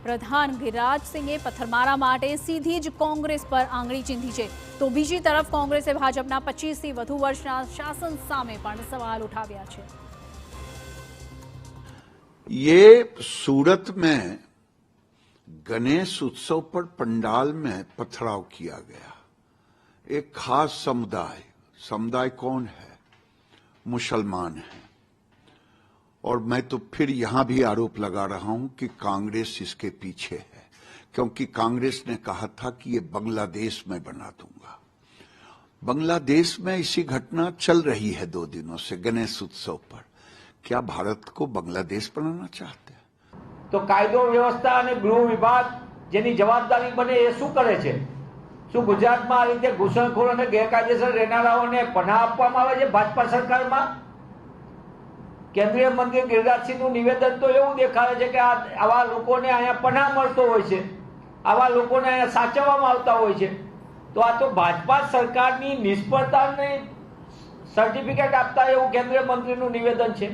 પ્રધાન ગિરિરાજસિંહે પથ્થરમારા માટે સીધી જ કોંગ્રેસ પર આંગળી ચીંધી છે, તો બીજી તરફ કોંગ્રેસે ભાજપના 25થી વધુ વર્ષના શાસન સામે પણ સવાલ ઉઠાવ્યા છે। ये सूरत में गणेश उत्सव पर पंडाल में पथराव किया गया। एक खास समुदाय कौन है? मुसलमान है। और मैं तो फिर यहां भी आरोप लगा रहा हूं कि कांग्रेस इसके पीछे है, क्योंकि कांग्रेस ने कहा था कि ये बांग्लादेश में बना दूंगा। बांग्लादेश में इसी घटना चल रही है 2 दिनों से गणेश उत्सव पर। क्या भारत को बांग्लादेश बनाना चाहते हैं? तो कायदो व्यवस्था और गृह विभाग जेनी जवाबदारी बने ए शुं करे छे? शुं गुजरातमां आ रीते घूसणखोर अने गैरकायदेसर રહેનારાઓને પનાહ આપવામાં આવે છે ભાજપા સરકારમાં? કેન્દ્રીય મંત્રી ગિરિરાજસિંહનું નિવેદન તો એવું દેખાડે છે કે આવા લોકોને અહીંયા પનાહ મળતો હોય છે, આવા લોકોને અહીંયા સાચવવામાં આવતા હોય છે। તો આ તો ભાજપા સરકારની નિષ્ફળતાને સર્ટિફિકેટ આપતા એવું કેન્દ્રીય મંત્રીનું નિવેદન છે।